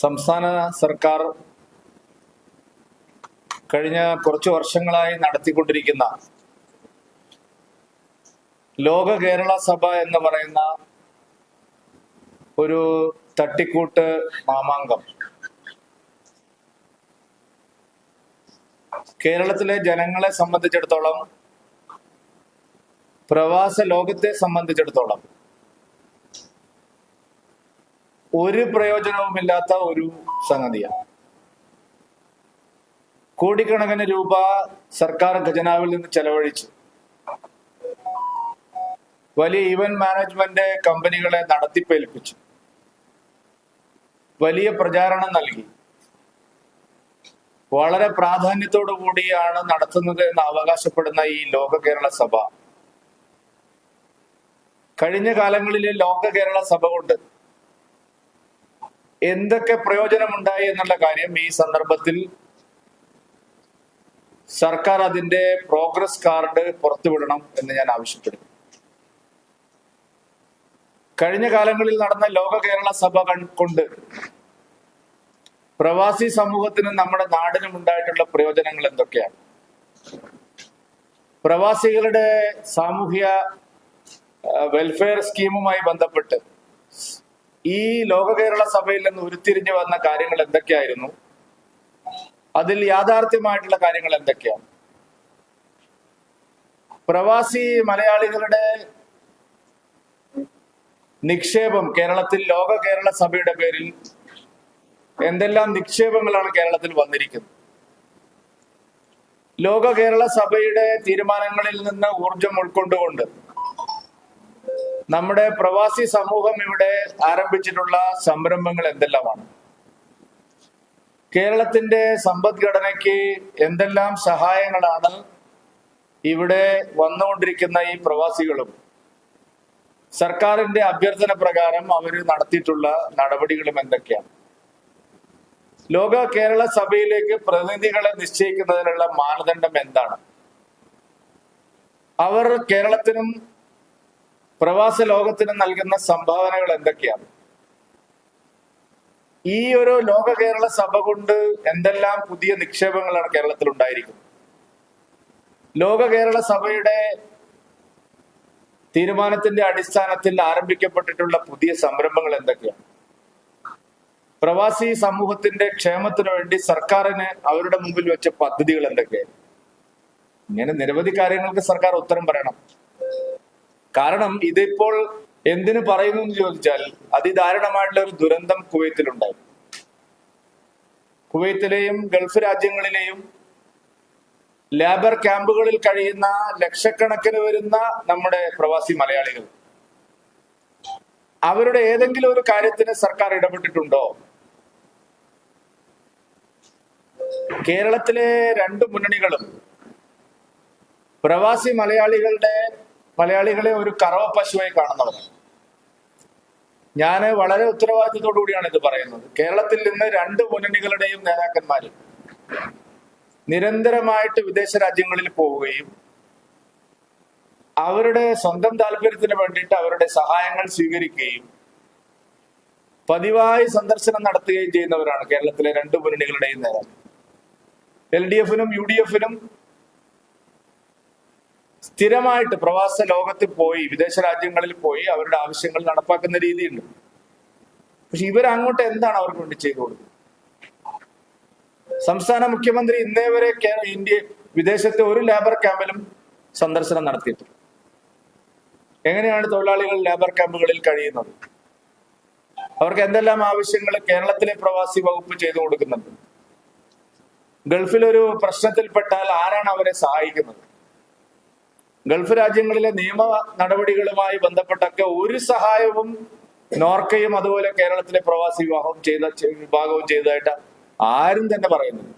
സംസ്ഥാന സർക്കാർ കഴിഞ്ഞ കുറച്ചു വർഷങ്ങളായി നടത്തിക്കൊണ്ടിരിക്കുന്ന ലോക കേരള സഭ എന്ന് പറയുന്ന ഒരു തട്ടിക്കൂട്ട് മാമാങ്കം കേരളത്തിലെ ജനങ്ങളെ സംബന്ധിച്ചിടത്തോളം, പ്രവാസ ലോകത്തെ സംബന്ധിച്ചിടത്തോളം ഒരു പ്രയോജനവുമില്ലാത്ത ഒരു സംഗതിയാണ്. കോടിക്കണക്കിന് രൂപ സർക്കാർ ഖജനാവിൽ നിന്ന് ചെലവഴിച്ച് വലിയ ഈവന്റ് മാനേജ്മെന്റ് കമ്പനികളെ നടത്തിപ്പേൽപ്പിച്ചു, വലിയ പ്രചാരണം നൽകി, വളരെ പ്രാധാന്യത്തോടു കൂടിയാണ് നടത്തുന്നത് എന്ന് അവകാശപ്പെടുന്ന ഈ ലോക കേരള സഭ കഴിഞ്ഞ കാലങ്ങളിലെ ലോക കേരള സഭ കൊണ്ട് എന്തൊക്കെ പ്രയോജനമുണ്ടായി എന്നുള്ള കാര്യം ഈ സന്ദർഭത്തിൽ സർക്കാർ അതിന്റെ പ്രോഗ്രസ് കാർഡ് പുറത്തുവിടണം എന്ന് ഞാൻ ആവശ്യപ്പെടുന്നു. കഴിഞ്ഞ കാലങ്ങളിൽ നടന്ന ലോക കേരള സഭ കൊണ്ട് പ്രവാസി സമൂഹത്തിനും നമ്മുടെ നാടിനും ഉണ്ടായിട്ടുള്ള പ്രയോജനങ്ങൾ എന്തൊക്കെയാണ്? പ്രവാസികളുടെ സാമൂഹ്യ വെൽഫെയർ സ്കീമുമായി ബന്ധപ്പെട്ട് ഈ ലോക കേരള സഭയിൽ നിന്ന് ഉരുത്തിരിഞ്ഞു വന്ന കാര്യങ്ങൾ എന്തൊക്കെയായിരുന്നു? അതിൽ യാഥാർത്ഥ്യമായിട്ടുള്ള കാര്യങ്ങൾ എന്തൊക്കെയാണ്? പ്രവാസി മലയാളികളുടെ നിക്ഷേപം കേരളത്തിൽ ലോക കേരള സഭയുടെ പേരിൽ എന്തെല്ലാം നിക്ഷേപങ്ങളാണ് കേരളത്തിൽ വന്നിരിക്കുന്നത്? ലോക കേരള സഭയുടെ തീരുമാനങ്ങളിൽ നിന്ന് ഊർജം ഉൾക്കൊണ്ടുകൊണ്ട് നമ്മുടെ പ്രവാസി സമൂഹം ഇവിടെ ആരംഭിച്ചിട്ടുള്ള സംരംഭങ്ങൾ എന്തെല്ലാമാണ്? കേരളത്തിന്റെ സമ്പദ്ഘടനയ്ക്ക് എന്തെല്ലാം സഹായങ്ങളാണ് ഇവിടെ വന്നുകൊണ്ടിരിക്കുന്ന ഈ പ്രവാസികളും സർക്കാരിന്റെ അഭ്യർത്ഥന പ്രകാരം അവർ നടത്തിയിട്ടുള്ള നടപടികളും എന്തൊക്കെയാണ്? ലോക കേരള സഭയിലേക്ക് പ്രതിനിധികളെ നിശ്ചയിക്കുന്നതിനുള്ള മാനദണ്ഡം എന്താണ്? അവർ കേരളത്തിനും പ്രവാസ ലോകത്തിനും നൽകുന്ന സംഭാവനകൾ എന്തൊക്കെയാണ്? ഈ ഒരു ലോക കേരള സഭ കൊണ്ട് എന്തെല്ലാം പുതിയ നിക്ഷേപങ്ങളാണ് കേരളത്തിൽ ഉണ്ടായിരിക്കുന്നത്? ലോക കേരള സഭയുടെ തീരുമാനത്തിന്റെ അടിസ്ഥാനത്തിൽ ആരംഭിക്കപ്പെട്ടിട്ടുള്ള പുതിയ സംരംഭങ്ങൾ എന്തൊക്കെയാണ്? പ്രവാസി സമൂഹത്തിന്റെ ക്ഷേമത്തിനു വേണ്ടി സർക്കാരിന് അവരുടെ മുമ്പിൽ വെച്ച പദ്ധതികൾ എന്തൊക്കെയാണ്? ഇങ്ങനെ നിരവധി കാര്യങ്ങൾക്ക് സർക്കാർ ഉത്തരം പറയണം. കാരണം ഇതിപ്പോൾ എന്തിനു പറയുന്നു എന്ന് ചോദിച്ചാൽ, അതിദാരുണമായിട്ടുള്ള ഒരു ദുരന്തം കുവൈത്തിലുണ്ടായി. കുവൈത്തിലെയും ഗൾഫ് രാജ്യങ്ങളിലെയും ലേബർ ക്യാമ്പുകളിൽ കഴിയുന്ന ലക്ഷക്കണക്കിന് വരുന്ന നമ്മുടെ പ്രവാസി മലയാളികൾ, അവരുടെ ഏതെങ്കിലും ഒരു കാര്യത്തിന് സർക്കാർ ഇടപെട്ടിട്ടുണ്ടോ? കേരളത്തിലെ രണ്ട് മുന്നണികളും പ്രവാസി മലയാളികളെ ഒരു കറവ പശുവായി കാണുന്നവരാണ്. ഞാൻ വളരെ ഉത്തരവാദിത്തത്തോടു കൂടിയാണ് ഇത് പറയുന്നത്. കേരളത്തിൽ നിന്ന് രണ്ട് മുന്നണികളുടെയും നേതാക്കന്മാര് നിരന്തരമായിട്ട് വിദേശ രാജ്യങ്ങളിൽ പോവുകയും അവരുടെ സ്വന്തം താല്പര്യത്തിന് വേണ്ടിയിട്ട് അവരുടെ സഹായങ്ങൾ സ്വീകരിക്കുകയും പതിവായി സന്ദർശനം നടത്തുകയും ചെയ്യുന്നവരാണ് കേരളത്തിലെ രണ്ട് മുന്നണികളുടെയും നേതാക്കൾ. LDF-നും UDF-നും സ്ഥിരമായിട്ട് പ്രവാസ ലോകത്തിൽ പോയി, വിദേശ രാജ്യങ്ങളിൽ പോയി അവരുടെ ആവശ്യങ്ങൾ നടപ്പാക്കുന്ന രീതിയുണ്ട്. പക്ഷെ ഇവരങ്ങോട്ട് എന്താണ് അവർക്ക് വേണ്ടി ചെയ്തു കൊടുക്കുന്നത്? സംസ്ഥാന മുഖ്യമന്ത്രി ഇന്നേ വരെ വിദേശത്തെ ഒരു ലേബർ ക്യാമ്പിലും സന്ദർശനം നടത്തിയിട്ടില്ല. എങ്ങനെയാണ് തൊഴിലാളികൾ ലേബർ ക്യാമ്പുകളിൽ കഴിയുന്നത്? അവർക്ക് എന്തെല്ലാം ആവശ്യങ്ങൾ കേരളത്തിലെ പ്രവാസി വകുപ്പ് ചെയ്തു കൊടുക്കുന്നുണ്ട്? ഗൾഫിലൊരു പ്രശ്നത്തിൽപ്പെട്ടാൽ ആരാണ് അവരെ സഹായിക്കുന്നത്? ഗൾഫ് രാജ്യങ്ങളിലെ നിയമ നടപടികളുമായി ബന്ധപ്പെട്ടൊക്കെ ഒരു സഹായവും നോർക്കയും അതുപോലെ കേരളത്തിലെ പ്രവാസി വിഭാഗവും ചെയ്തതായിട്ട് ആരും തന്നെ പറയുന്നില്ല.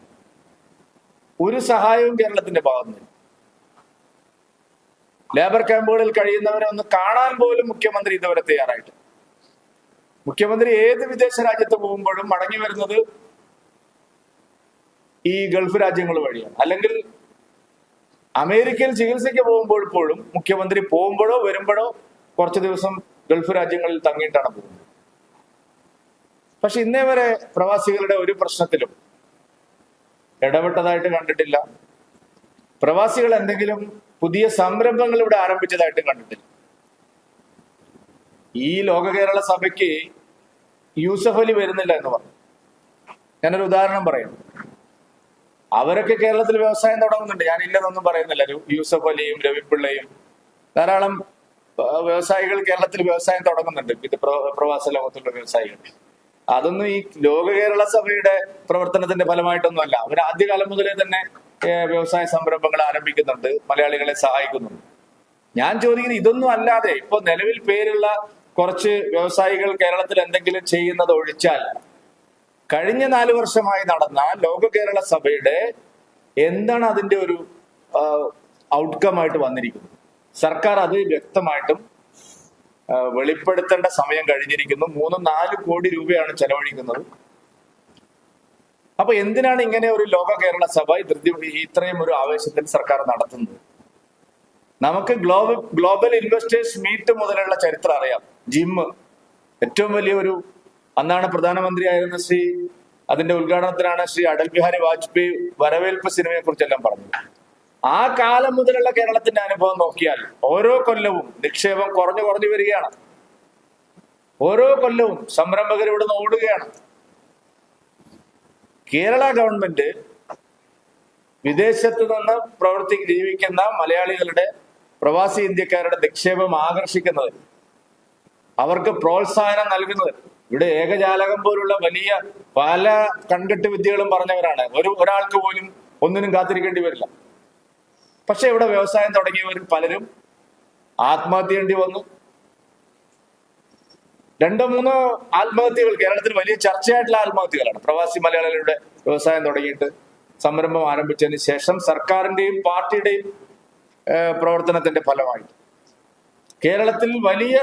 ഒരു സഹായവും കേരളത്തിന്റെ ഭാഗത്തുനിന്ന്. ലേബർ ക്യാമ്പുകളിൽ കഴിയുന്നവരെ ഒന്ന് കാണാൻ പോലും മുഖ്യമന്ത്രി ഇതുവരെ തയ്യാറായിട്ട്. മുഖ്യമന്ത്രി ഏത് വിദേശ രാജ്യത്ത് പോകുമ്പോഴും മടങ്ങി വരുന്നത് ഈ ഗൾഫ് രാജ്യങ്ങൾ വഴിയാണ്. അല്ലെങ്കിൽ അമേരിക്കയിൽ ചികിത്സയ്ക്ക് പോകുമ്പോഴും മുഖ്യമന്ത്രി പോകുമ്പോഴോ വരുമ്പോഴോ കുറച്ചു ദിവസം ഗൾഫ് രാജ്യങ്ങളിൽ തങ്ങിയിട്ടാണ് പോകുന്നത്. പക്ഷെ ഇന്നേ വരെ പ്രവാസികളുടെ ഒരു പ്രശ്നത്തിലും ഇടപെട്ടതായിട്ട് കണ്ടിട്ടില്ല. പ്രവാസികൾ എന്തെങ്കിലും പുതിയ സംരംഭങ്ങൾ ഇവിടെ ആരംഭിച്ചതായിട്ട് കണ്ടിട്ടില്ല. ഈ ലോക കേരള സഭയ്ക്ക് യൂസഫ് അലി വരുന്നില്ല എന്ന് പറഞ്ഞു. ഞാനൊരു ഉദാഹരണം പറയാം. അവരൊക്കെ കേരളത്തിൽ വ്യവസായം തുടങ്ങുന്നുണ്ട്, ഞാനില്ലെന്നൊന്നും പറയുന്നില്ല. യൂസഫ് അലിയും രവിപിള്ളയും ധാരാളം വ്യവസായികൾ കേരളത്തിൽ വ്യവസായം തുടങ്ങുന്നുണ്ട്, ഇത് പ്രവാസ ലോകത്തുള്ള വ്യവസായികൾ. അതൊന്നും ഈ ലോക കേരള സഭയുടെ പ്രവർത്തനത്തിന്റെ ഫലമായിട്ടൊന്നും അല്ല. അവർ ആദ്യകാലം മുതലേ തന്നെ വ്യവസായ സംരംഭങ്ങൾ ആരംഭിക്കുന്നുണ്ട്, മലയാളികളെ സഹായിക്കുന്നുണ്ട്. ഞാൻ ചോദിക്കുന്നത് ഇതൊന്നും അല്ലാതെ ഇപ്പൊ നിലവിൽ പേരുള്ള കുറച്ച് വ്യവസായികൾ കേരളത്തിൽ എന്തെങ്കിലും ചെയ്യുന്നത് ഒഴിച്ചാൽ കഴിഞ്ഞ 4 വർഷമായി നടന്ന ലോക കേരള സഭയുടെ എന്താണ് അതിന്റെ ഒരു ഔട്ട്കം ആയിട്ട് വന്നിരിക്കുന്നത്? സർക്കാർ അത് വ്യക്തമായിട്ടും വെളിപ്പെടുത്തേണ്ട സമയം കഴിഞ്ഞിരിക്കുന്നു. 3-4 കോടി രൂപയാണ് ചെലവഴിക്കുന്നത്. അപ്പൊ എന്തിനാണ് ഇങ്ങനെ ഒരു ലോക കേരള സഭ ഇത്രയും ഒരു ആവേശത്തിൽ സർക്കാർ നടത്തുന്നത്? നമുക്ക് ഗ്ലോബൽ ഇൻവെസ്റ്റേഴ്സ് മീറ്റ് മുതലുള്ള ചരിത്രം അറിയാം. ജിം ഏറ്റവും വലിയ അന്നാണ് പ്രധാനമന്ത്രിയായിരുന്ന അതിന്റെ ഉദ്ഘാടനത്തിനാണ് ശ്രീ അടൽ ബിഹാരി വാജ്പേയി വരവേൽപ്പ് സിനിമയെ കുറിച്ചെല്ലാം പറഞ്ഞത്. ആ കാലം മുതലുള്ള കേരളത്തിന്റെ അനുഭവം നോക്കിയാൽ ഓരോ കൊല്ലവും നിക്ഷേപം കുറഞ്ഞു വരികയാണ്. ഓരോ കൊല്ലവും സംരംഭകർ ഇവിടുന്ന് ഓടുകയാണ്. കേരള ഗവൺമെന്റ് വിദേശത്ത് നിന്ന് ജീവിക്കുന്ന മലയാളികളുടെ, പ്രവാസി ഇന്ത്യക്കാരുടെ നിക്ഷേപം ആകർഷിക്കുന്നത്, അവർക്ക് പ്രോത്സാഹനം നൽകുന്നത്, ഇവിടെ ഏകജാലകം പോലുള്ള വലിയ പല കൺകെട്ട് വിദ്യകളും പറഞ്ഞവരാണ്. ഒരാൾക്ക് പോലും ഒന്നിനും കാത്തിരിക്കേണ്ടി വരില്ല. പക്ഷെ ഇവിടെ വ്യവസായം തുടങ്ങിയവർ പലരും ആത്മഹത്യ ചെയ്യേണ്ടി വന്നു. 2-3 ആത്മഹത്യകൾ കേരളത്തിൽ വലിയ ചർച്ചയായിട്ടുള്ള ആത്മഹത്യകളാണ്. പ്രവാസി മലയാളികളുടെ വ്യവസായം തുടങ്ങിയിട്ട് സംരംഭം ആരംഭിച്ചതിന് ശേഷം സർക്കാരിന്റെയും പാർട്ടിയുടെയും പ്രവർത്തനത്തിന്റെ ഫലമായിട്ട് കേരളത്തിൽ വലിയ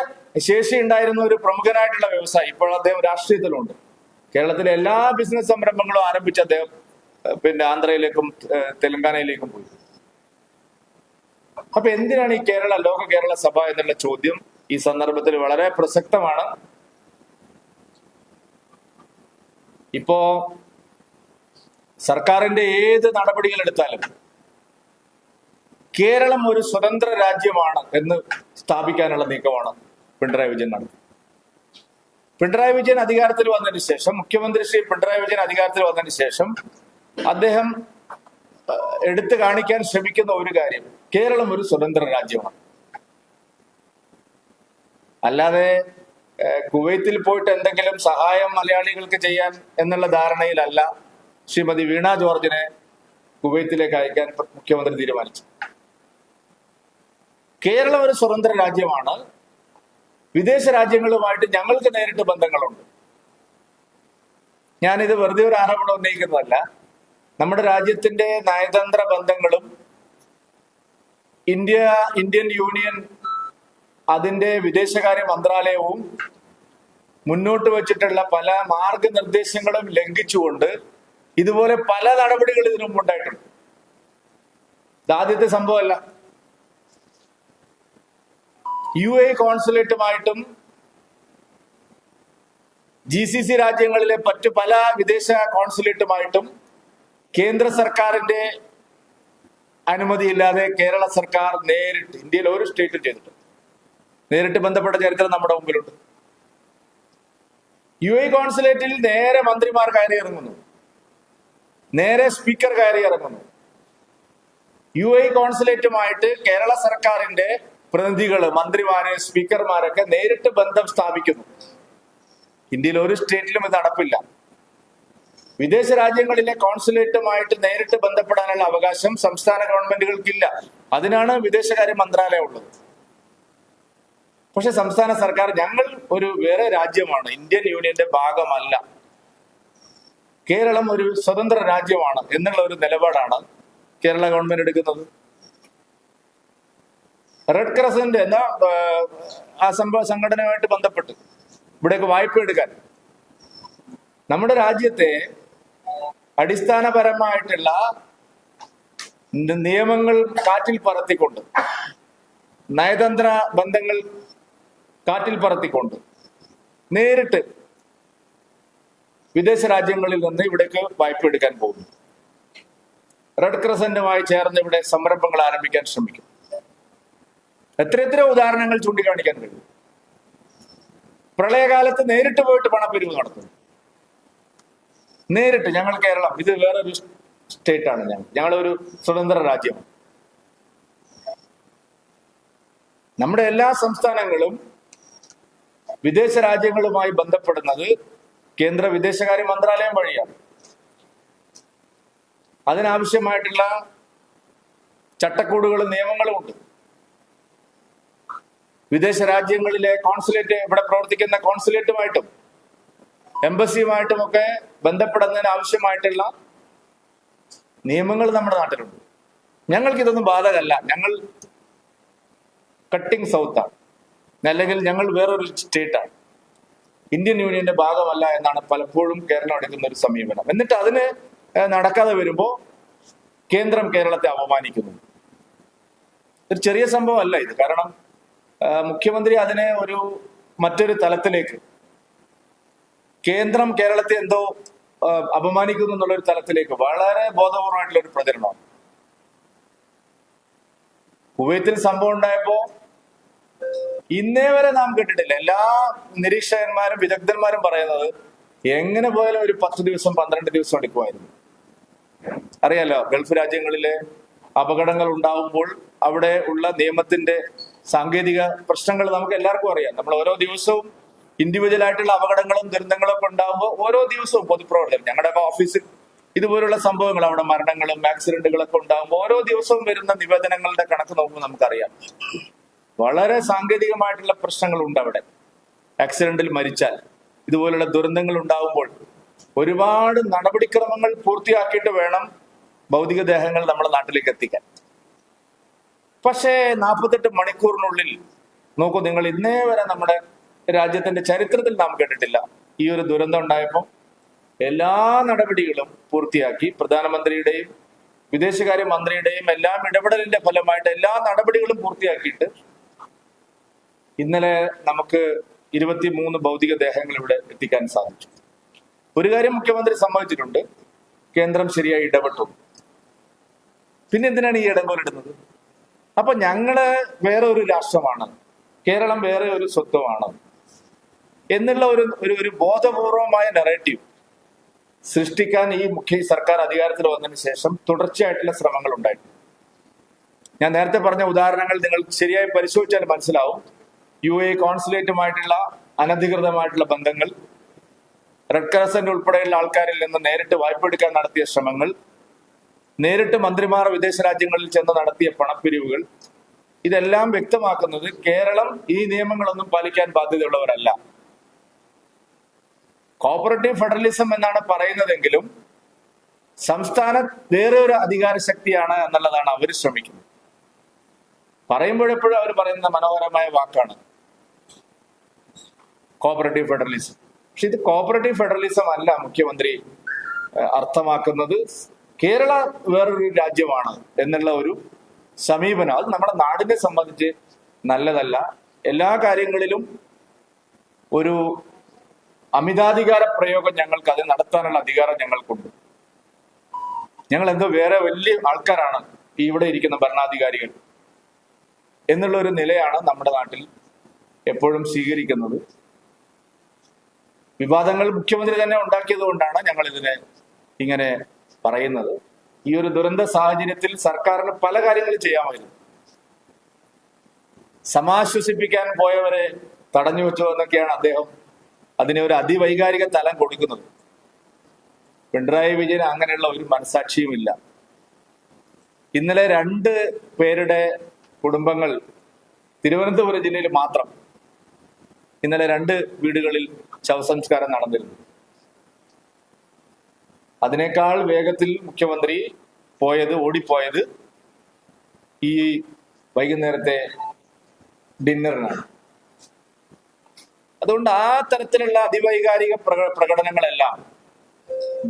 ശേഷി ഉണ്ടായിരുന്ന ഒരു പ്രമുഖനായിട്ടുള്ള വ്യവസായി ഇപ്പോൾ അദ്ദേഹം രാഷ്ട്രീയത്തിലുണ്ട്. കേരളത്തിലെ എല്ലാ ബിസിനസ് സംരംഭങ്ങളും ആരംഭിച്ച അദ്ദേഹം ആന്ധ്രയിലേക്കും തെലങ്കാനയിലേക്കും പോയി. അപ്പൊ എന്തിനാണ് ഈ ലോക കേരള സഭ എന്നുള്ള ചോദ്യം ഈ സന്ദർഭത്തിൽ വളരെ പ്രസക്തമാണ്. ഇപ്പോ സർക്കാരിന്റെ ഏത് നടപടികൾ എടുത്താലും കേരളം ഒരു സ്വതന്ത്ര രാജ്യമാണ് എന്ന് സ്ഥാപിക്കാനുള്ള നീക്കമാണ് പിണറായി വിജയൻ നടത്തുന്നത്. പിണറായി വിജയൻ അധികാരത്തിൽ വന്നതിന് ശേഷം, മുഖ്യമന്ത്രി ശ്രീ പിണറായി വിജയൻ അധികാരത്തിൽ വന്നതിന് ശേഷം അദ്ദേഹം എടുത്തു കാണിക്കാൻ ശ്രമിക്കുന്ന ഒരു കാര്യം, കേരളം ഒരു സ്വതന്ത്ര രാജ്യമാണ്. അല്ലാതെ കുവൈത്തിൽ പോയിട്ട് എന്തെങ്കിലും സഹായം മലയാളികൾക്ക് ചെയ്യാൻ എന്നുള്ള ധാരണയിലല്ല ശ്രീമതി വീണ ജോർജിനെ കുവൈത്തിലേക്ക് അയക്കാൻ മുഖ്യമന്ത്രി തീരുമാനിച്ചു. കേരളം ഒരു സ്വതന്ത്ര രാജ്യമാണ്. വിദേശ രാജ്യങ്ങളുമായിട്ട് ഞങ്ങൾക്ക് നേരിട്ട് ബന്ധങ്ങളുണ്ട്. ഞാനിത് വെറുതെ ഒരു ആരോപണം ഉന്നയിക്കുന്നതല്ല. നമ്മുടെ രാജ്യത്തിന്റെ നയതന്ത്ര ബന്ധങ്ങളും ഇന്ത്യൻ യൂണിയൻ അതിന്റെ വിദേശകാര്യ മന്ത്രാലയവും മുന്നോട്ട് വെച്ചിട്ടുള്ള പല മാർഗനിർദ്ദേശങ്ങളും ലംഘിച്ചുകൊണ്ട് ഇതുപോലെ പല നടപടികൾ ഇതിനു മുമ്പ് ഉണ്ടായിട്ടുണ്ട്. ഇതാദ്യത്തെ സംഭവമല്ല. UAE കോൺസുലേറ്റുമായിട്ടും GCC രാജ്യങ്ങളിലെ മറ്റു പല വിദേശ കോൺസുലേറ്റുമായിട്ടും കേന്ദ്ര സർക്കാരിന്റെ അനുമതിയില്ലാതെ കേരള സർക്കാർ നേരിട്ട്, ഇന്ത്യയിൽ ഒരു സ്റ്റേറ്റും ചെയ്തിട്ടുണ്ട്, നേരിട്ട് ബന്ധപ്പെട്ട ചരിത്രം നമ്മുടെ മുമ്പിലുണ്ട്. UAE കോൺസുലേറ്റിൽ നേരെ മന്ത്രിമാർ കയറി ഇറങ്ങുന്നു, നേരെ സ്പീക്കർ കയറി ഇറങ്ങുന്നു. UAE കോൺസുലേറ്റുമായിട്ട് കേരള സർക്കാരിന്റെ പ്രതിനിധികള്, മന്ത്രിമാര്, സ്പീക്കർമാരൊക്കെ നേരിട്ട് ബന്ധം സ്ഥാപിക്കുന്നു. ഇന്ത്യയിൽ ഒരു സ്റ്റേറ്റിലും ഇത് നടപ്പില്ല. വിദേശ രാജ്യങ്ങളിലെ കോൺസുലേറ്റുമായിട്ട് നേരിട്ട് ബന്ധപ്പെടാനുള്ള അവകാശം സംസ്ഥാന ഗവൺമെന്റുകൾക്കില്ല. അതിനാണ് വിദേശകാര്യ മന്ത്രാലയം ഉള്ളത്. പക്ഷെ സംസ്ഥാന സർക്കാർ ഞങ്ങൾ ഒരു വേറെ രാജ്യമാണ്, ഇന്ത്യൻ യൂണിയന്റെ ഭാഗമല്ല, കേരളം ഒരു സ്വതന്ത്ര രാജ്യമാണ് എന്നുള്ള ഒരു നിലപാടാണ് കേരള ഗവൺമെന്റ് എടുക്കുന്നത്. റെഡ് ക്രസന്റ് എന്ന ആ സംഘടനയുമായിട്ട് ബന്ധപ്പെട്ട് ഇവിടേക്ക് വായ്പ എടുക്കാൻ നമ്മുടെ രാജ്യത്തെ അടിസ്ഥാനപരമായിട്ടുള്ള നിയമങ്ങൾ കാറ്റിൽ പറത്തിക്കൊണ്ട്, നയതന്ത്ര ബന്ധങ്ങൾ കാറ്റിൽ പറത്തിക്കൊണ്ട് നേരിട്ട് വിദേശ രാജ്യങ്ങളിൽ നിന്ന് ഇവിടേക്ക് വായ്പ എടുക്കാൻ പോകുന്നു. റെഡ് ക്രസന്റുമായി ചേർന്ന് ഇവിടെ സംരംഭങ്ങൾ ആരംഭിക്കാൻ ശ്രമിക്കും. എത്ര ഉദാഹരണങ്ങൾ ചൂണ്ടിക്കാണിക്കാൻ കഴിയും. പ്രളയകാലത്ത് നേരിട്ട് പോയിട്ട് പണപ്പിരിവ് നടത്തുന്നു. നേരിട്ട് ഞങ്ങൾ കേരളം, ഇത് വേറൊരു സ്റ്റേറ്റ് ആണ്, ഞങ്ങളൊരു സ്വതന്ത്ര രാജ്യം. നമ്മുടെ എല്ലാ സംസ്ഥാനങ്ങളും വിദേശ രാജ്യങ്ങളുമായി ബന്ധപ്പെടുന്നത് കേന്ദ്ര വിദേശകാര്യ മന്ത്രാലയം വഴിയാണ്. അതിനാവശ്യമായിട്ടുള്ള ചട്ടക്കൂടുകളും നിയമങ്ങളും ഉണ്ട്. വിദേശ രാജ്യങ്ങളിലെ കോൺസുലേറ്റ്, ഇവിടെ പ്രവർത്തിക്കുന്ന കോൺസുലേറ്റുമായിട്ടും എംബസിയുമായിട്ടും ഒക്കെ ബന്ധപ്പെടുന്നതിന് ആവശ്യമായിട്ടുള്ള നിയമങ്ങൾ നമ്മുടെ നാട്ടിലുണ്ട്. ഞങ്ങൾക്ക് ഇതൊന്നും ബാധകമല്ല. ഞങ്ങൾ കട്ടിങ് സൗത്താണ്, അല്ലെങ്കിൽ ഞങ്ങൾ വേറൊരു സ്റ്റേറ്റാണ്, ഇന്ത്യൻ യൂണിയന്റെ ഭാഗമല്ല എന്നാണ് പലപ്പോഴും കേരളം എടുക്കുന്ന ഒരു സമീപനം. എന്നിട്ട് അതിന് നടക്കാതെ വരുമ്പോൾ കേന്ദ്രം കേരളത്തെ അപമാനിക്കുന്നു. ഒരു ചെറിയ സംഭവം അല്ല ഇത്. കാരണം മുഖ്യമന്ത്രി അതിനെ മറ്റൊരു തലത്തിലേക്ക്, കേന്ദ്രം കേരളത്തെ എന്തോ അപമാനിക്കുന്നു എന്നുള്ളൊരു തലത്തിലേക്ക് വളരെ ബോധപൂർവമായിട്ടുള്ള ഒരു പ്രചരണമാണ്. കുവൈത്തിൽ സംഭവം ഉണ്ടായപ്പോ ഇന്നേ വരെ നാം കേട്ടിട്ടില്ല. എല്ലാ നിരീക്ഷകന്മാരും വിദഗ്ധന്മാരും പറയുന്നത് എങ്ങനെ പോയാലും ഒരു 10 ദിവസം 12 ദിവസം എടുക്കുമായിരുന്നു. അറിയാലോ, ഗൾഫ് രാജ്യങ്ങളിലെ അപകടങ്ങൾ ഉണ്ടാവുമ്പോൾ അവിടെ ഉള്ള നിയമത്തിന്റെ സാങ്കേതിക പ്രശ്നങ്ങൾ നമുക്ക് എല്ലാവർക്കും അറിയാം. നമ്മൾ ഓരോ ദിവസവും ഇൻഡിവിജ്വൽ ആയിട്ടുള്ള അപകടങ്ങളും ദുരന്തങ്ങളും ഒക്കെ ഉണ്ടാകുമ്പോൾ ഓരോ ദിവസവും പൊതുപ്രവർത്തകർ, ഞങ്ങളുടെയൊക്കെ ഓഫീസിൽ ഇതുപോലുള്ള സംഭവങ്ങൾ, അവിടെ മരണങ്ങളും ആക്സിഡന്റുകളൊക്കെ ഉണ്ടാകുമ്പോൾ ഓരോ ദിവസവും വരുന്ന നിവേദനങ്ങളുടെ കണക്ക് നോക്കുമ്പോൾ നമുക്കറിയാം വളരെ സാങ്കേതികമായിട്ടുള്ള പ്രശ്നങ്ങളുണ്ട് അവിടെ. ആക്സിഡന്റിൽ മരിച്ചാൽ, ഇതുപോലുള്ള ദുരന്തങ്ങൾ ഉണ്ടാകുമ്പോൾ ഒരുപാട് നടപടിക്രമങ്ങൾ പൂർത്തിയാക്കിയിട്ട് വേണം ഭൗതികദേഹങ്ങൾ നമ്മുടെ നാട്ടിലേക്ക് എത്തിക്കാൻ. പക്ഷേ 48 മണിക്കൂറിനുള്ളിൽ നോക്കൂ നിങ്ങൾ, ഇന്നേ വരെ നമ്മുടെ രാജ്യത്തിന്റെ ചരിത്രത്തിൽ നാം കേട്ടിട്ടില്ല ഈ ഒരു ദുരന്തം ഉണ്ടായപ്പോൾ എല്ലാ നടപടികളും പൂർത്തിയാക്കി പ്രധാനമന്ത്രിയുടെയും വിദേശകാര്യ മന്ത്രിയുടെയും എല്ലാം ഇടപെടലിന്റെ ഫലമായിട്ട് എല്ലാ നടപടികളും പൂർത്തിയാക്കിയിട്ട് ഇന്നലെ നമുക്ക് 23 ഭൗതിക ദേഹങ്ങൾ ഇവിടെ എത്തിക്കാൻ സാധിച്ചു. ഒരു കാര്യം മുഖ്യമന്ത്രി സമ്മതിച്ചിട്ടുണ്ട്, കേന്ദ്രം ശരിയായി ഇടപെട്ടു. പിന്നെ എന്തിനാണ് ഈ ഇടങ്കോലിടുന്നത്? അപ്പൊ ഞങ്ങള് വേറെ ഒരു രാഷ്ട്രമാണ്, കേരളം വേറെ ഒരു സ്വത്വമാണ് എന്നുള്ള ഒരു ബോധപൂർവമായ നെറേറ്റീവ് സൃഷ്ടിക്കാൻ ഈ സർക്കാർ അധികാരത്തിൽ വന്നതിന് ശേഷം തുടർച്ചയായിട്ടുള്ള ശ്രമങ്ങൾ ഉണ്ടായിട്ടുണ്ട്. ഞാൻ നേരത്തെ പറഞ്ഞ ഉദാഹരണങ്ങൾ നിങ്ങൾ ശരിയായി പരിശോധിച്ചാൽ മനസ്സിലാവും. UAE കോൺസുലേറ്റുമായിട്ടുള്ള അനധികൃതമായിട്ടുള്ള ബന്ധങ്ങൾ, റെഡ് ക്രസന്റ് ഉൾപ്പെടെയുള്ള ആൾക്കാരിൽ നിന്ന് നേരിട്ട് വായ്പ എടുക്കാൻ നടത്തിയ ശ്രമങ്ങൾ, നേരിട്ട് മന്ത്രിമാർ വിദേശ രാജ്യങ്ങളിൽ ചെന്ന് നടത്തിയ പണപ്പിരിവുകൾ, ഇതെല്ലാം വ്യക്തമാക്കുന്നത് കേരളം ഈ നിയമങ്ങളൊന്നും പാലിക്കാൻ ബാധ്യതയുള്ളവരല്ല. കോപ്പറേറ്റീവ് ഫെഡറലിസം എന്നാണ് പറയുന്നതെങ്കിലും സംസ്ഥാന വേറെ ഒരു അധികാര ശക്തിയാണ് എന്നുള്ളതാണ് അവർ ശ്രമിക്കുന്നത്. പറയുമ്പോഴെപ്പോഴും അവർ പറയുന്ന മനോഹരമായ വാക്കാണ് കോപ്പറേറ്റീവ് ഫെഡറലിസം. പക്ഷെ ഇത് കോപ്പറേറ്റീവ് ഫെഡറലിസം അല്ല മുഖ്യമന്ത്രി അർത്ഥമാക്കുന്നത്. കേരള വേറൊരു രാജ്യമാണ് എന്നുള്ള ഒരു സമീപനം അത് നമ്മുടെ നാടിനെ സംബന്ധിച്ച് നല്ലതല്ല. എല്ലാ കാര്യങ്ങളിലും ഒരു അമിതാധികാര പ്രയോഗം ഞങ്ങൾക്ക് അത് നടത്താനുള്ള അധികാരം ഞങ്ങൾക്കുണ്ട്. ഞങ്ങൾ എന്തോ വേറെ വലിയ ആൾക്കാരാണ് ഇവിടെ ഇരിക്കുന്ന ഭരണാധികാരികൾ എന്നുള്ള ഒരു നിലയാണ് നമ്മുടെ നാട്ടിൽ എപ്പോഴും സ്വീകരിക്കുന്നത്. വിവാദങ്ങൾ മുഖ്യമന്ത്രി തന്നെ ഉണ്ടാക്കിയത് കൊണ്ടാണ് ഞങ്ങൾ ഇതിനെ ഇങ്ങനെ പറയുന്നത്. ഈ ഒരു ദുരന്ത സാഹചര്യത്തിൽ സർക്കാരിന് പല കാര്യങ്ങളും ചെയ്യാമായിരുന്നു. സമാശ്വസിപ്പിക്കാൻ പോയവരെ തടഞ്ഞു വെച്ചോ എന്നൊക്കെയാണ് അദ്ദേഹം അതിനെ ഒരു അതിവൈകാരിക തലം കൊടുക്കുന്നത്. പിണറായി വിജയൻ അങ്ങനെയുള്ള ഒരു മനസാക്ഷിയുമില്ല. ഇന്നലെ 2 പേരുടെ കുടുംബങ്ങൾ തിരുവനന്തപുരം ജില്ലയിൽ മാത്രം ഇന്നലെ 2 വീടുകളിൽ ശവസംസ്കാരം നടന്നിരുന്നു. അതിനേക്കാൾ വേഗത്തിൽ മുഖ്യമന്ത്രി ഓടിപ്പോയത് ഈ വൈകുന്നേരത്തെ ഡിന്നറിനാണ്. അതുകൊണ്ട് ആ തരത്തിലുള്ള അതിവൈകാരിക പ്രകടനങ്ങളെല്ലാം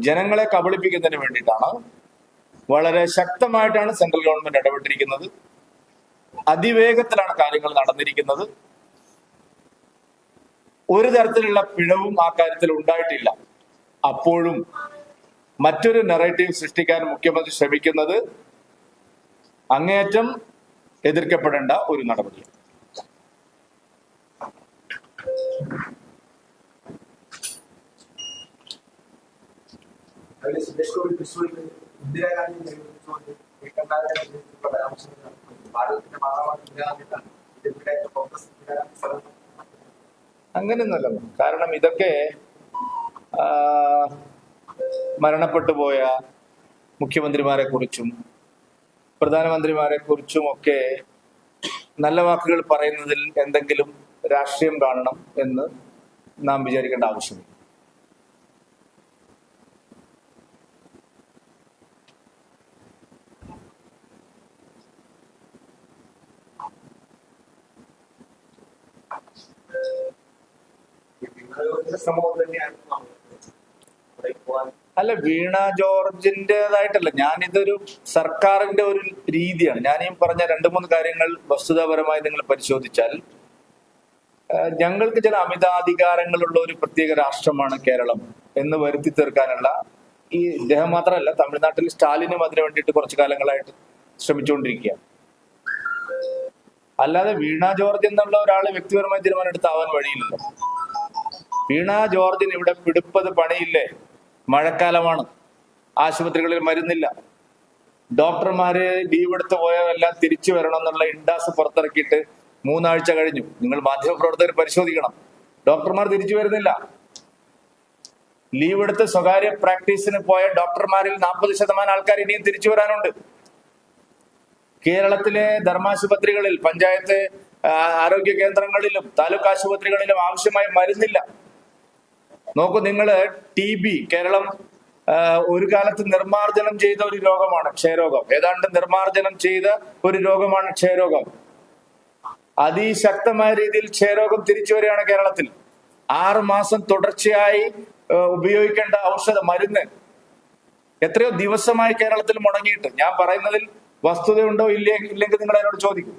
ജനങ്ങളെ കബളിപ്പിക്കുന്നതിന് വേണ്ടിയിട്ടാണ്. വളരെ ശക്തമായിട്ടാണ് സെൻട്രൽ ഗവൺമെന്റ് ഇടപെട്ടിരിക്കുന്നത്. അതിവേഗത്തിലാണ് കാര്യങ്ങൾ നടന്നിരിക്കുന്നത്. ഒരു തരത്തിലുള്ള പിഴവും ആ കാര്യത്തിൽ ഉണ്ടായിട്ടില്ല. അപ്പോഴും മറ്റൊരു നെറേറ്റീവ് സൃഷ്ടിക്കാൻ മുഖ്യമന്ത്രി ശ്രമിക്കുന്നത് അങ്ങേയറ്റം എതിർക്കപ്പെടേണ്ട ഒരു നടപടി. അങ്ങനെയൊന്നുമല്ല. കാരണം ഇതൊക്കെ മരണപ്പെട്ടു പോയ മുഖ്യമന്ത്രിമാരെ കുറിച്ചും പ്രധാനമന്ത്രിമാരെ കുറിച്ചും ഒക്കെ നല്ല വാക്കുകൾ പറയുന്നതിൽ എന്തെങ്കിലും രാഷ്ട്രീയം കാണണം എന്ന് നാം വിചാരിക്കേണ്ട ആവശ്യമില്ല. അല്ല, വീണ ജോർജിന്റേതായിട്ടല്ല, ഞാനിതൊരു സർക്കാരിന്റെ ഒരു രീതിയാണ്. ഞാനീ പറഞ്ഞ 2-3 കാര്യങ്ങൾ വസ്തുതാപരമായി നിങ്ങൾ പരിശോധിച്ചാൽ ഞങ്ങൾക്ക് ചില അമിതാധികാരങ്ങളുള്ള ഒരു പ്രത്യേക രാഷ്ട്രമാണ് കേരളം എന്ന് വരുത്തി തീർക്കാനുള്ള ഈ ഇദ്ദേഹം മാത്രമല്ല, തമിഴ്നാട്ടിൽ സ്റ്റാലിനും അതിനു വേണ്ടിയിട്ട് കുറച്ചു കാലങ്ങളായിട്ട് ശ്രമിച്ചുകൊണ്ടിരിക്കുകയാണ്. അല്ലാതെ വീണ ജോർജ് എന്നുള്ള ഒരാള് വ്യക്തിപരമായി തീരുമാനം എടുത്താവാൻ വഴിയില്ലല്ലോ. വീണ ജോർജിന് ഇവിടെ പിടിപ്പത് പണിയില്ലേ? മഴക്കാലമാണ്, ആശുപത്രികളിൽ മരുന്നില്ല, ഡോക്ടർമാര് ലീവ് എടുത്ത് പോയതെല്ലാം തിരിച്ചു വരണം എന്നുള്ള ഇൻഡാസ് പുറത്തിറക്കിയിട്ട് 3 ആഴ്ച കഴിഞ്ഞു. നിങ്ങൾ മാധ്യമപ്രവർത്തകർ പരിശോധിക്കണം, ഡോക്ടർമാർ തിരിച്ചു വരുന്നില്ല. ലീവ് എടുത്ത് സ്വകാര്യ പ്രാക്ടീസിന് പോയ ഡോക്ടർമാരിൽ 40% ആൾക്കാർ ഇനിയും തിരിച്ചു വരാനുണ്ട്. കേരളത്തിലെ ധർമാശുപത്രികളിൽ, പഞ്ചായത്ത് ആരോഗ്യ കേന്ദ്രങ്ങളിലും താലൂക്ക് ആശുപത്രികളിലും ആവശ്യമായി മരുന്നില്ല. നോക്കൂ നിങ്ങൾ, TB കേരളം ഒരു കാലത്ത് നിർമാർജനം ചെയ്ത ഒരു രോഗമാണ് ക്ഷയരോഗം. ഏതാണ്ട് നിർമാർജനം ചെയ്ത ഒരു രോഗമാണ് ക്ഷയരോഗം. അതിശക്തമായ രീതിയിൽ ക്ഷയരോഗം തിരിച്ചു വരികയാണ് കേരളത്തിൽ. 6 മാസം തുടർച്ചയായി ഉപയോഗിക്കേണ്ട മരുന്ന് എത്രയോ ദിവസമായി കേരളത്തിൽ മുടങ്ങിയിട്ട്. ഞാൻ പറയുന്നതിൽ വസ്തുതയുണ്ടോ ഇല്ലെങ്കിൽ നിങ്ങൾ എന്നോട് ചോദിക്കും.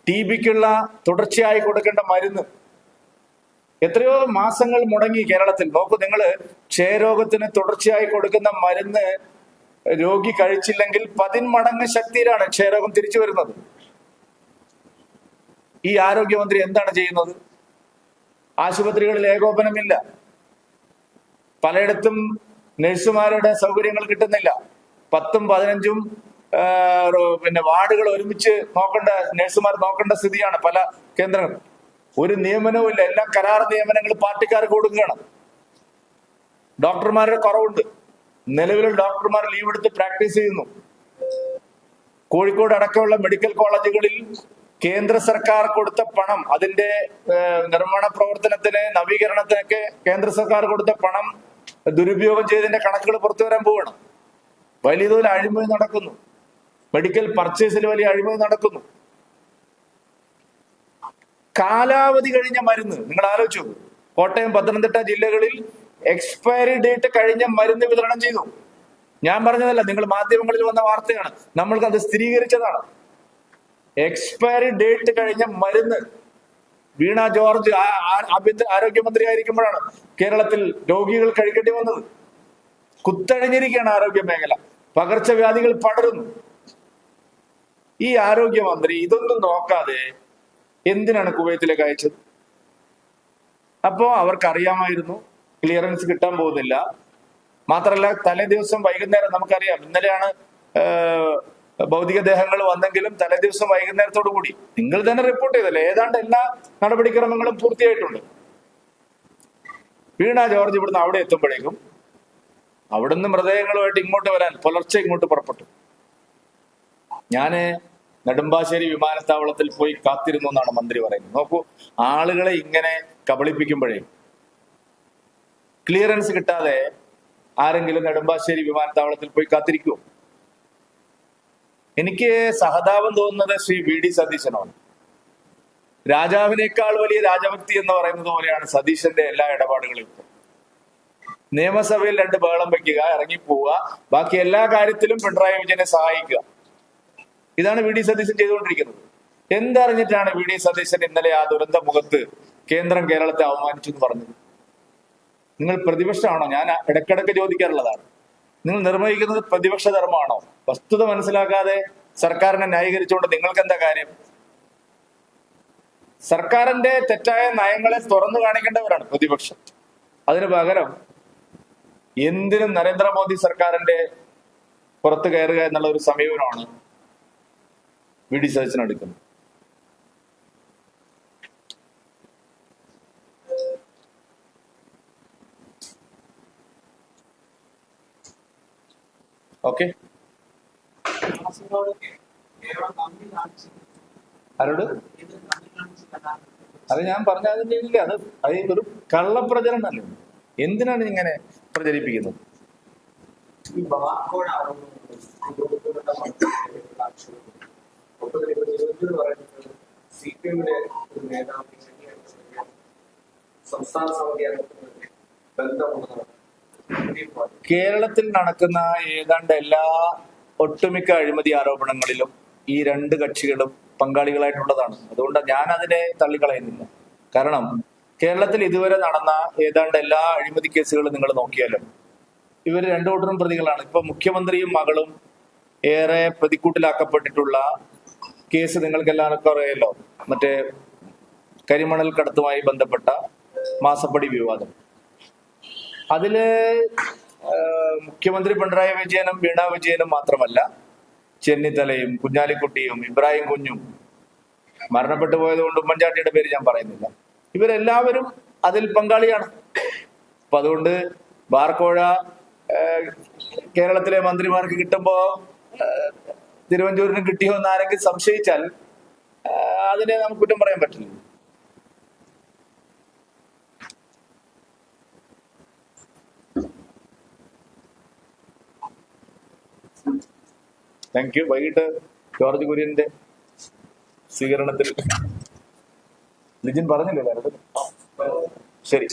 TBക്കുള്ള തുടർച്ചയായി കൊടുക്കേണ്ട മരുന്ന് എത്രയോ മാസങ്ങൾ മുടങ്ങി കേരളത്തിൽ. നോക്കൂ നിങ്ങൾ, ക്ഷയരോഗത്തിന് തുടർച്ചയായി കൊടുക്കുന്ന മരുന്ന് രോഗി കഴിച്ചില്ലെങ്കിൽ 10 മടങ്ങ് ശക്തിയിലാണ് ക്ഷയരോഗം തിരിച്ചു വരുന്നത്. ഈ ആരോഗ്യമന്ത്രി എന്താണ് ചെയ്യുന്നത്? ആശുപത്രികളിൽ ഏകോപനമില്ല, പലയിടത്തും നഴ്സുമാരുടെ സൗകര്യങ്ങൾ കിട്ടുന്നില്ല. 10ഉം 15ഉം വാർഡുകൾ ഒരുമിച്ച് നഴ്സുമാർ നോക്കേണ്ട സ്ഥിതിയാണ് പല കേന്ദ്രങ്ങളും. ഒരു നിയമനവും ഇല്ല, എല്ലാം കരാർ നിയമനങ്ങൾ പാർട്ടിക്കാർക്ക് കൊടുക്കുകയാണ്. ഡോക്ടർമാരുടെ കുറവുണ്ട്. നിലവിലെ ഡോക്ടർമാർ ലീവ് എടുത്ത് പ്രാക്ടീസ് ചെയ്യുന്നു. കോഴിക്കോട് അടക്കമുള്ള മെഡിക്കൽ കോളേജുകളിൽ കേന്ദ്ര സർക്കാർ കൊടുത്ത പണം, അതിന്റെ നിർമ്മാണ പ്രവർത്തനത്തിന്, നവീകരണത്തിനൊക്കെ കേന്ദ്ര സർക്കാർ കൊടുത്ത പണം ദുരുപയോഗം ചെയ്തതിന്റെ കണക്കുകൾ പുറത്തു വരാൻ പോവുകയാണ്. വലിയ തോതിൽ അഴിമതി നടക്കുന്നു. മെഡിക്കൽ പർച്ചേസിൽ വലിയ അഴിമതി നടക്കുന്നു. കാലാവധി കഴിഞ്ഞ മരുന്ന് നിങ്ങൾ ആലോചിച്ചു. കോട്ടയം, പത്തനംതിട്ട ജില്ലകളിൽ എക്സ്പയറി ഡേറ്റ് കഴിഞ്ഞ മരുന്ന് വിതരണം ചെയ്തു. ഞാൻ പറഞ്ഞതല്ല, നിങ്ങൾ മാധ്യമങ്ങളിൽ വന്ന വാർത്തയാണ്, നമ്മൾക്ക് അത് സ്ഥിരീകരിച്ചതാണ്. എക്സ്പയറി ഡേറ്റ് കഴിഞ്ഞ മരുന്ന് വീണ ജോർജ് ആരോഗ്യമന്ത്രി ആയിരിക്കുമ്പോഴാണ് കേരളത്തിൽ രോഗികൾ കഴിക്കേണ്ടി വന്നത്. കുത്തഴിഞ്ഞിരിക്കുകയാണ് ആരോഗ്യ മേഖല, പകർച്ചവ്യാധികൾ പടരുന്നു. ഈ ആരോഗ്യമന്ത്രി ഇതൊന്നും നോക്കാതെ എന്തിനാണ് കുവൈത്തിലേക്ക് അയച്ചത്? അപ്പോ അവർക്കറിയാമായിരുന്നു ക്ലിയറൻസ് കിട്ടാൻ പോകുന്നില്ല. മാത്രമല്ല, തലേ ദിവസം വൈകുന്നേരം, നമുക്കറിയാം ഇന്നലെയാണ് ഭൗതികദേഹങ്ങൾ വന്നെങ്കിലും തലേ ദിവസം വൈകുന്നേരത്തോടു കൂടി നിങ്ങൾ തന്നെ റിപ്പോർട്ട് ചെയ്തല്ലേ, ഏതാണ്ട് എല്ലാ നടപടിക്രമങ്ങളും പൂർത്തിയായിട്ടുണ്ട്. വീണ ജോർജ് ഇവിടുന്ന് അവിടെ എത്തുമ്പോഴേക്കും അവിടുന്ന് മൃതദേഹങ്ങളുമായിട്ട് ഇങ്ങോട്ട് വരാൻ പുലർച്ചെ ഇങ്ങോട്ട് പുറപ്പെട്ടു. ഞാന് നെടുമ്പാശ്ശേരി വിമാനത്താവളത്തിൽ പോയി കാത്തിരുന്നു എന്നാണ് മന്ത്രി പറയുന്നത്. നോക്കൂ, ആളുകളെ ഇങ്ങനെ കബളിപ്പിക്കുമ്പോഴേ ക്ലിയറൻസ് കിട്ടാതെ ആരെങ്കിലും നെടുമ്പാശ്ശേരി വിമാനത്താവളത്തിൽ പോയി കാത്തിരിക്കുമോ? എനിക്ക് സഹതാപം തോന്നുന്നത് ശ്രീ VD സതീശനാണ്. രാജാവിനേക്കാൾ വലിയ രാജഭക്തി എന്ന് പറയുന്നത് പോലെയാണ് സതീശന്റെ എല്ലാ ഇടപാടുകളും. നിയമസഭയിൽ 2 ബഹളം വയ്ക്കുക, ഇറങ്ങിപ്പോവുക, ബാക്കി എല്ലാ കാര്യത്തിലും പിണറായി വിജയനെ സഹായിക്കുക. ഇതാണ് VD സതീശൻ ചെയ്തുകൊണ്ടിരിക്കുന്നത്. എന്തറിഞ്ഞിട്ടാണ് VD സതീശൻ ഇന്നലെ ആ ദുരന്ത മുഖത്ത് കേന്ദ്രം കേരളത്തെ അവമാനിച്ചു എന്ന് പറഞ്ഞത്? നിങ്ങൾ പ്രതിപക്ഷമാണോ? ഞാൻ ഇടയ്ക്കിടയ്ക്ക് ചോദിക്കാറുള്ളതാണ്. നിങ്ങൾ നിർവഹിക്കുന്നത് പ്രതിപക്ഷ ധർമ്മമാണോ? വസ്തുത മനസ്സിലാക്കാതെ സർക്കാരിനെ ന്യായീകരിച്ചുകൊണ്ട് നിങ്ങൾക്ക് എന്താ കാര്യം? സർക്കാരിന്റെ തെറ്റായ നയങ്ങളെ തുറന്നു കാണിക്കേണ്ടവരാണ് പ്രതിപക്ഷം. അതിനു പകരം എന്തിനും നരേന്ദ്രമോദി സർക്കാരിന്റെ പുറത്തു കയറുക എന്നുള്ള ഒരു സമീപനമാണ് വി.ഡി. സതീശൻ എടുക്കുന്നത്. ഓക്കെ, ആരോട്? അത് ഞാൻ പറഞ്ഞതിന്റെ ഇല്ല, അത് ഒരു കള്ളപ്രചരണമല്ലേ. എന്തിനാണ് ഇങ്ങനെ പ്രചരിപ്പിക്കുന്നത്? കേരളത്തിൽ നടക്കുന്ന ഏതാണ്ട് എല്ലാ ഒട്ടുമിക്ക അഴിമതി ആരോപണങ്ങളിലും ഈ രണ്ട് കക്ഷികളും പങ്കാളികളായിട്ടുള്ളതാണ്. അതുകൊണ്ട് ഞാൻ അതിനെ തള്ളിക്കളയുന്നില്ല. കാരണം കേരളത്തിൽ ഇതുവരെ നടന്ന ഏതാണ്ട് എല്ലാ അഴിമതി കേസുകളും നിങ്ങൾ നോക്കിയാലും ഇവർ രണ്ടു കൂട്ടരും പ്രതികളാണ്. ഇപ്പൊ മുഖ്യമന്ത്രിയും മകളും ഏറെ പ്രതിക്കൂട്ടിലാക്കപ്പെട്ടിട്ടുള്ള കേസ് നിങ്ങൾക്ക് എല്ലാവർക്കും അറിയാലോ. മറ്റേ കരിമണൽ കടത്തുമായി ബന്ധപ്പെട്ട മാസപ്പടി വിവാദം. അതില് മുഖ്യമന്ത്രി പിണറായി വിജയനും വീണ വിജയനും മാത്രമല്ല, ചെന്നിത്തലയും കുഞ്ഞാലിക്കുട്ടിയും ഇബ്രാഹിം കുഞ്ഞും, മരണപ്പെട്ടു പോയത് കൊണ്ട് ഉമ്മൻചാണ്ടിയുടെ പേര് ഞാൻ പറയുന്നില്ല, ഇവരെല്ലാവരും അതിൽ പങ്കാളിയാണ്. അപ്പൊ അതുകൊണ്ട് ബാർക്കോഴ കേരളത്തിലെ മന്ത്രിമാർക്ക് കിട്ടുമ്പോ തിരുവഞ്ചൂരിന് കിട്ടിയോ എന്ന് ആരെങ്കിലും സംശയിച്ചാൽ അതിനെ നമുക്ക് കുറ്റം പറയാൻ പറ്റില്ല. Thank you. വൈകിട്ട് ജോർജ് കുര്യന്റെ സ്വീകരണത്തിൽ ലിജിൻ പറഞ്ഞില്ലേ? ശരി.